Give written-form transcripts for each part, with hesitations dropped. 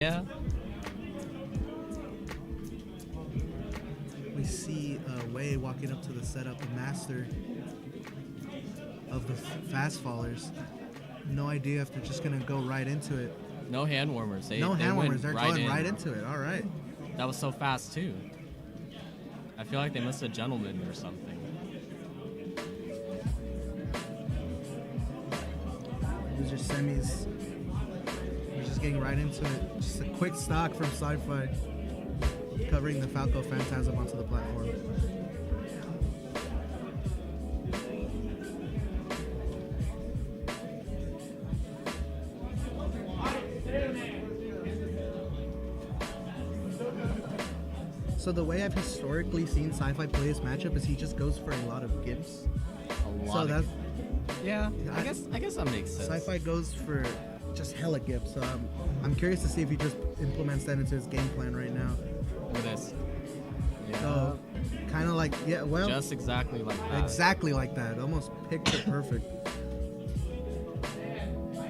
Yeah. We see Wei walking up to the setup, the master of the fast fallers. No idea if they're just gonna go right into it. No hand warmers. No hand warmers. They're going in. right into it. All right. That was so fast too. I feel like they must have gentlemen or something. These are semis. They're just getting right into it. Just a quick stock from Sci-Fi, covering the Falco Phantasm onto the platform. So the way I've historically seen Sci-Fi play this matchup is he just goes for a lot of gimps. Yeah, I guess that makes sense. Sci-Fi goes for just hella gimps. So I'm curious to see if he just implements that into his game plan right now. Look at this. Yeah. So kind of like, yeah, well, just exactly like that. Exactly like that. Almost picture perfect.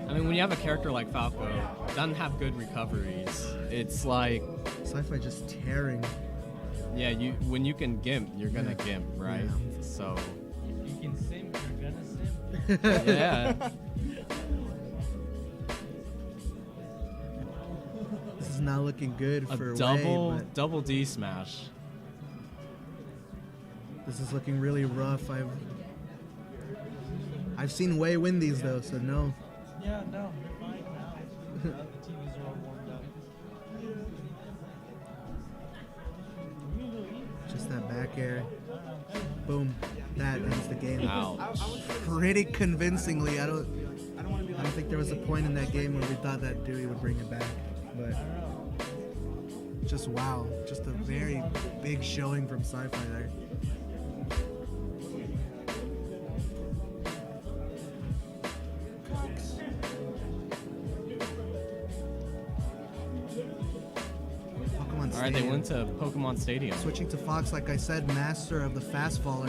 I mean, when you have a character like Falco, doesn't have good recoveries, it's like Sci-Fi just tearing. Yeah, when you can gimp, you're gonna gimp, right? Yeah. So If you can simp, you're gonna simp. yeah. This is not looking good for A Wei, but double D smash. this is looking really rough. I've seen Wei win these though, so no. Yeah, no, you're fine now. The TVs are all warmed up. Just that back air. Boom. That ends the game. Ouch. Pretty convincingly. I don't think there was a point in that game where we thought that Dewey would bring it back. But just wow. Just a very big showing from Sci-Fi there. All right, they went to Pokemon Stadium. Switching to Fox, like I said, master of the fast faller.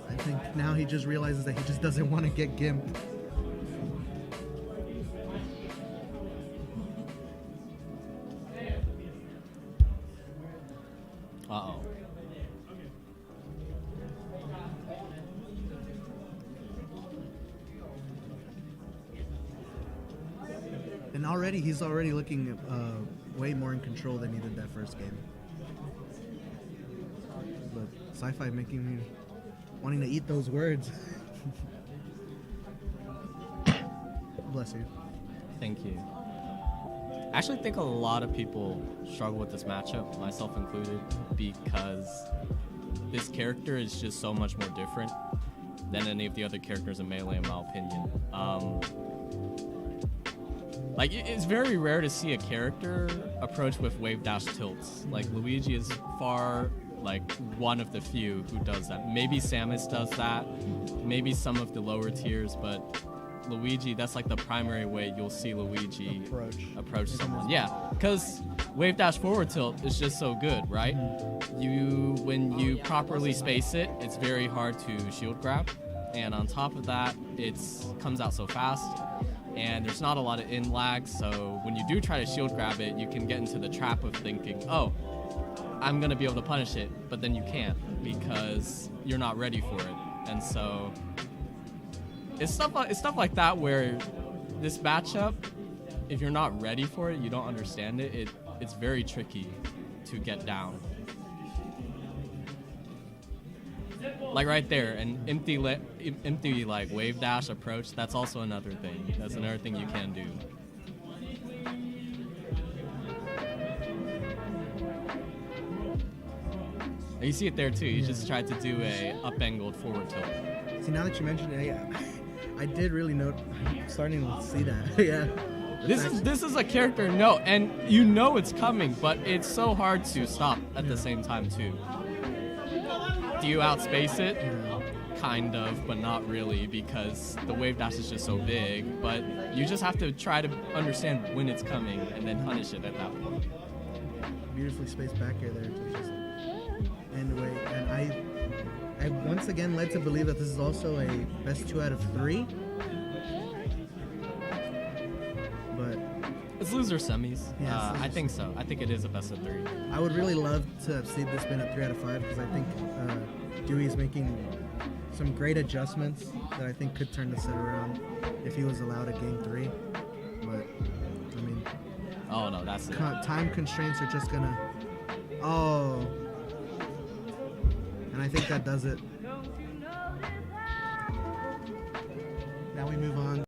I think now he just realizes that he just doesn't want to get gimped. Uh-oh. And he's already looking way more in control than he did that first game. But Sci-Fi making me wanting to eat those words. Bless you. Thank you. I actually think a lot of people struggle with this matchup, myself included, because this character is just so much more different than any of the other characters in Melee, in my opinion. Like, it's very rare to see a character approach with wave dash tilts. Like, Luigi is far, like, one of the few who does that. Maybe Samus does that, maybe some of the lower tiers, but Luigi, that's like the primary way you'll see Luigi approach someone. Yeah, because wave dash forward tilt is just so good, right? When you properly space it, it's very hard to shield grab, and on top of that, it comes out so fast, and there's not a lot of in lag, so when you do try to shield grab it, you can get into the trap of thinking, oh, I'm gonna be able to punish it, but then you can't because you're not ready for it, and so it's stuff like that where this matchup, if you're not ready for it, you don't understand it, it's very tricky to get down. Like right there, an empty like wave dash approach, that's also another thing. That's another thing you can do. And you see it there too. You just tried to do a up-angled forward tilt. See, now that you mentioned it, I did really note. I'm starting to see that. Yeah. This is a character, no, and you know it's coming, but it's so hard to stop at the same time too. Do you outspace it? Kind of, but not really, because the wave dash is just so big. But you just have to try to understand when it's coming and then punish it at that point. Beautifully spaced back air there to just end away. And I once again led to believe that this is also a best 2 out of 3. It's loser semis. Yeah, I think so. I think it is a best of 3. I would really love to have seen this been a 3 out of 5 because I think Dewey's making some great adjustments that I think could turn the set around if he was allowed a game 3. But I mean, Oh no, that's it. time constraints are just gonna. Oh, and I think that does it. Now we move on.